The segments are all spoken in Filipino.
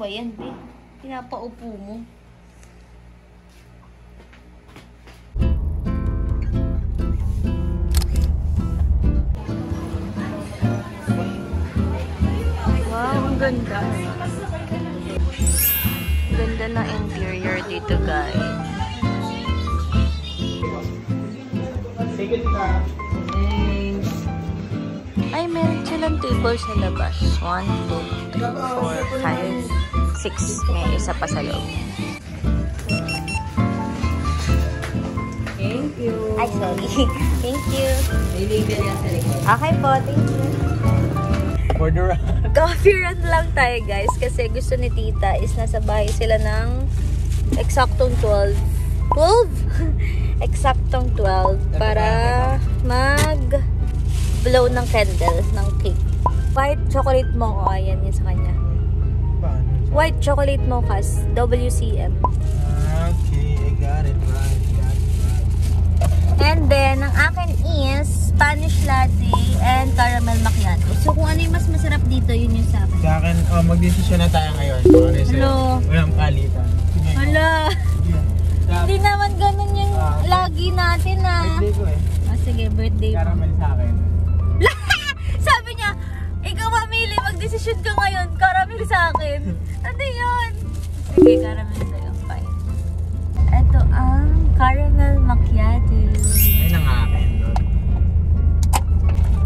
ba yan, be? Pinapaupo mo. Wow, ang ganda. Ganda na interior dito, guys. Ay, meron silang table sa labas. 1, 2, 3, 4, 5, 6. May isa pa sa loob. Thank you. Ay, sorry. Thank you. Okay po, thank you. For the run. Coffee run lang tayo, guys. Kasi gusto ni tita is nasa bahay sila ng eksaktong 12. 12? Eksaktong 12 para mag-blow ng candle ng cake. White chocolate mocha. Ayan yun sa kanya. White chocolate mochas. WCM. Okay, I got it right. And then, ang akin is Spanish latte and caramel macchiato. So, kung ano yung mas masarap dito, yun yung sa akin. Sa akin, mag-desisyon na tayo ngayon. Hello. Walang palitan. Hala. Hindi naman ganun yung lagi natin, ah. Birthday ko eh. Oh, sige, birthday mo. Caramel sa akin. Sabi niya, ikaw mamili, mag-desisyon ka ngayon, caramel sa akin. Ano yun? Sige, caramel sa'yo. Fine. Ito ang caramel macchiato. Ayun ang akin.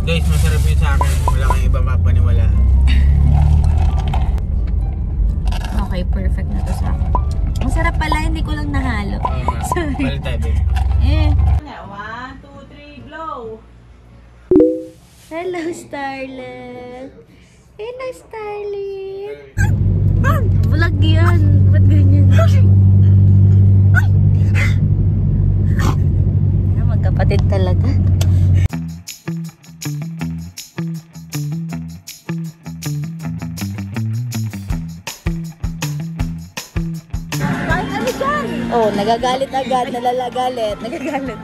Guys, masarap yun sa akin. Wala kang iba mapaniwala. Okay, perfect na to sa akin. Ang sarap pala, hindi ko lang nahalo. Sorry. Balik tayo, babe. 1, 2, 3, blow. Hello, Starlet. Hello, Starlet. Vlog yan. Ba't ganyan? Magkapatid talaga. Oh, nagagalit agad, nalalagalit, nagagalit.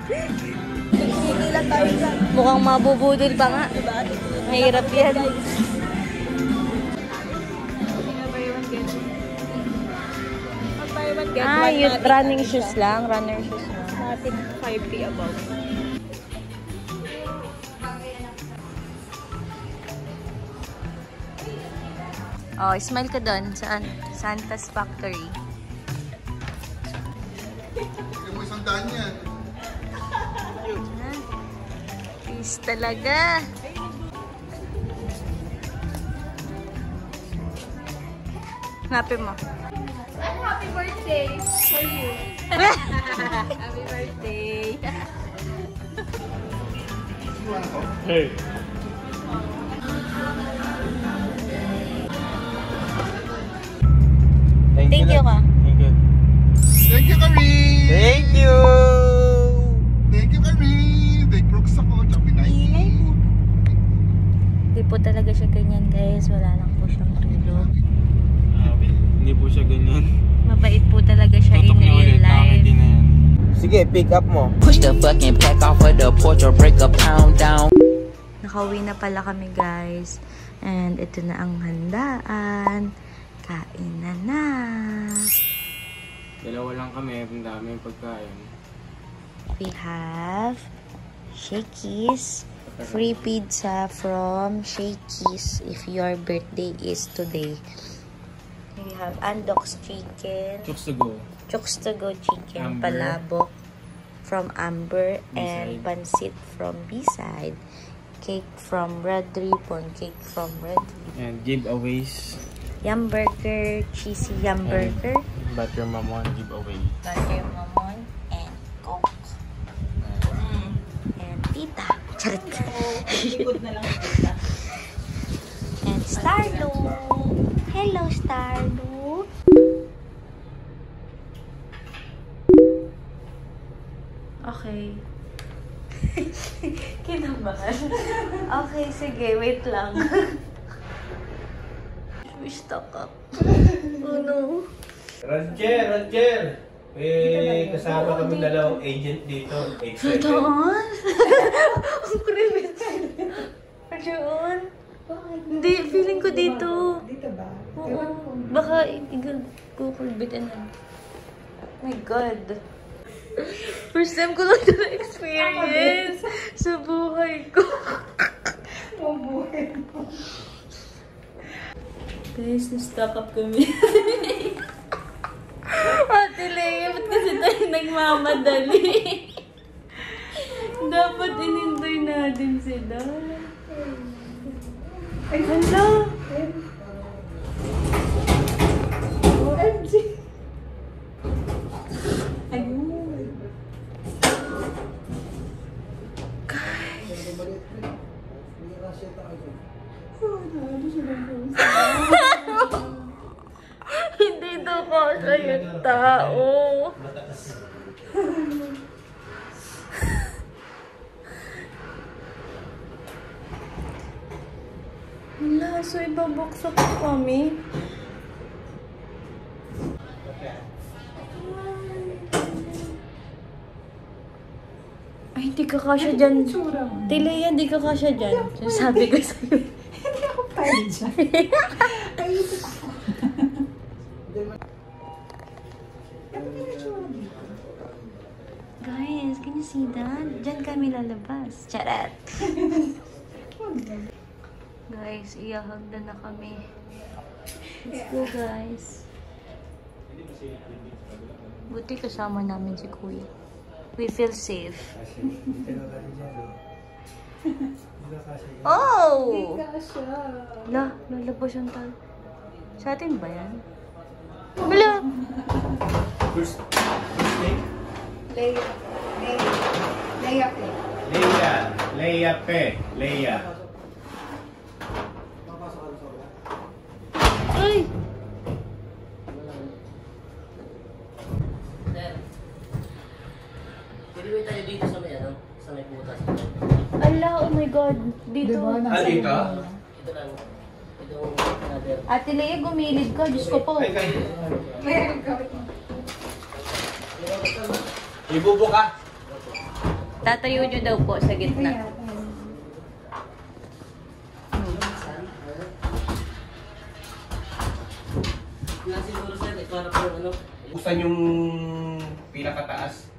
Hindi lang tayo dyan. Mukhang mabubudol pa nga. Mahirap yan. Yung running shoes lang, runner shoes lang. Natin 5P above. Oh, smile ka doon. Saan? Santa's Factory. Hindi mo isang daan yan. Peace talaga. Hanapin mo. Happy birthday for you. Happy birthday. Hey. Thank you ka. Thank you. Thank you, Karin! Thank you! Thank you, Karin! May crooks ako, tsaka Nike. Hindi po talaga siya ganyan, guys. Wala lang po siyang tulog. Hindi po siya ganyan. Mabait po talaga siya in Tutok niya real ulit, life. hindi na yan. Sige, pick up mo. Push the fucking pack off of the porch or break a pound down. Nakauwi na pala kami, guys. And ito na ang handaan. Kain na. Dalawa lang kami, ang dami yung pagkain. We have Shakey's. Free pizza from Shakey's if your birthday is today. We have Andox chicken. Chooks to go. Chooks to go chicken. Amber. Palabok from Amber. And B-side. pancit from B-side. Cake from Red Ribbon. Cake from Red Ribbon. And giveaways. Yum burger. Cheesy yum burger. Butter Mamon giveaway. Butter mamon. And Coke. And tita. Charot. Ikot na lang kita. And Starlo. Hello, Starlo. Okay. Kinabahan. Okay, sige. Wait lang. Stuck up. Oh no. Roger! Kasama kami dalawang agent dito. Doon? Ang kriminal. Doon? Hindi, feeling ko dito. Dito ba? Oo. Baka kukulbitin na. Oh my God. First time ko lang ito na-experience sa buhay ko. Guys, na-stock up kami. Ate Leia, ba't kasi tayo nagmamadali? Dapat inindoy natin sila. Ay, hala! OMG! Ayun. Hindi daw kasi yung tao. Wala, so ibabuksak ko kami. Ay, hindi ka kasya dyan. Tilea, hindi ka kasya dyan. Sabi ko sa'yo. Hindi ako tayo dyan. Ayun ako. Guys, can you see that? Diyan kami lalabas. Charat! Guys, iyahagdan na kami. Let's go, guys. Buti kasama namin si Kuya. We feel safe. Oh! La, lalabas yung tal. Sa atin ba yan? Wala! First name? Leia. Leia Pe. Leia. Ay! Diliway tayo dito sa may ano, sa may putas. Ala, oh my God. Dito. Dito? Ito lang. Ito another. Ate Leia, gumilid ka. Diyos ko po. Ay, kayo. Meron kami. Ibubo ka. Tatayo nyo daw po sa gitna. Nga siguro sir, ito harap yung ano. Buksan yung pinakataas.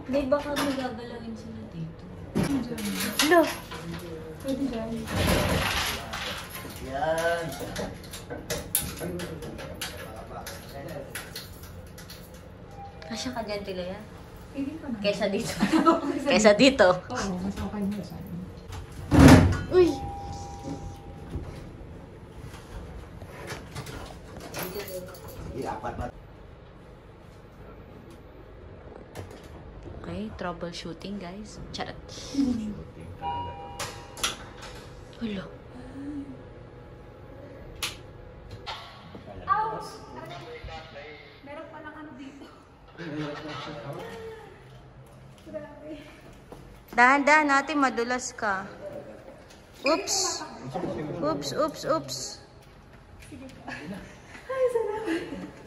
Hindi, baka magagalawin sila dito. Ano? Pwede dyan. Yan. Kasya ka dyan, Tilea? Hindi ko na. Kesa dito. Kesa dito. Oo, mas okay mo dyan. Uy! Okay, troubleshooting guys. Charot. Hello. Meron palang ano dito. Dahan-dahan natin, madulas ka. Oops. Oops, oops, oops.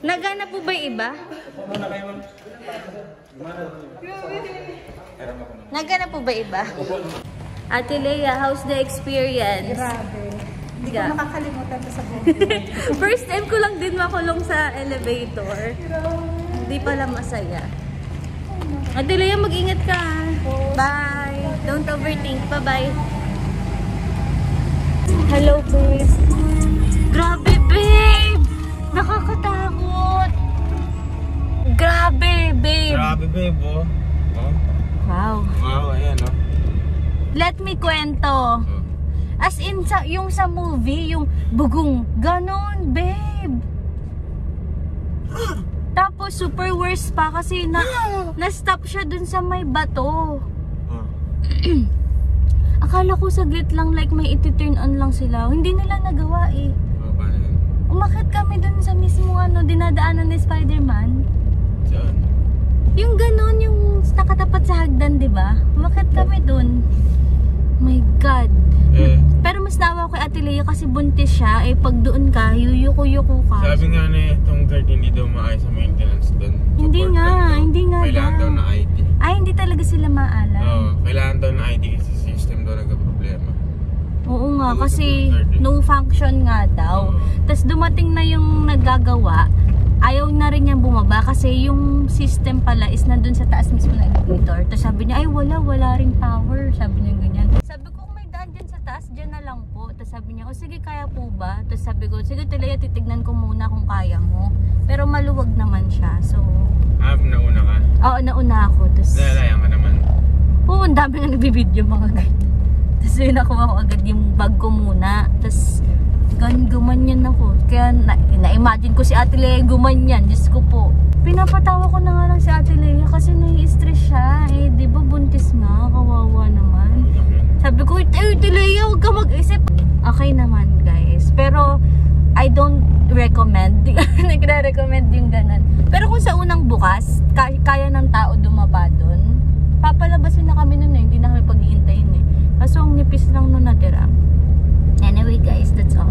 Nagana po ba yung iba? Nagana po ba yung iba? Ate Leia, how's the experience? Grabe. Hindi ko Yeah. makakalimutan to sa buhay. First time ko lang din makulong sa elevator. Hindi pala masaya. Ate Leia, mag-ingat ka. Bye. Don't overthink. Bye-bye. Hello, babe. Grabe, babe. Nakakatakot. Grabe, babe. Grabe, babe, oh. Wow. Wow, ayan, oh. Let me kwento. As in, yung sa movie, yung bugong, ganon, babe. Tapos, super worst pa kasi na-stop siya dun sa may bato. Akala ko saglit lang, like may iti-turn on lang sila. Hindi nila nagawa eh. Paano yun? Umakit kami dun sa mismo dinadaanan ni Spider-Man. Saan? Yung ganon, yung nakatapat sa hagdan, di ba? Umakit kami dun. My God. Pero mas nawa ko kay Ate Leia kasi buntis siya. Eh, pag doon ka, yuyuko-yuko ka. Sabi nga na itong guard hindi daw maayos sa maintenance doon. Hindi Support nga, lang daw. hindi nga Kailangan daw na ID. Ay, hindi talaga sila maalam. Oo, kailangan daw na ID kasi system daw nagka-problema. Oo nga, Oo, kasi sa 2:30. no function nga daw. Tapos dumating na yung naggagawa, ayaw na rin niyang bumaba kasi yung system pala is nandun sa taas mismo na elevator. Tapos sabi niya, ay wala ring power. Sabi niya ganyan. Sabi ko, kung may daan dyan sa taas, dyan na lang po. Tapos sabi niya, o sige, kaya po ba? Tapos sabi ko, sige Tilea, titignan ko muna kung kaya mo. Pero maluwag naman siya. So, Nauna ka. oo, nauna ako. Tapos, Nalalayan ka naman. oo, ang dami nga nagbibideo mga ganyan. Tapos yun, nakuha ko agad yung bag ko muna. Tapos gumanyan ako. Kaya na-imagine ko si Ate Lea gumanyan. Diyos ko po. Pinapatawa ko na nga lang si Ate Lea kasi nai-stress siya. Eh, di ba buntis nga? Kawawa naman. Sabi ko, Ate Lea, huwag ka mag-isip. Okay naman guys. Pero I don't recommend. Nagre-recommend yung ganun. Pero kung sa unang bukas, kaya ng tao dumapa dun, papalabasin na kami nun eh. Hindi na kami pag-iintayin eh. Kaso ang nipis lang nun natira. Anyway guys, that's all.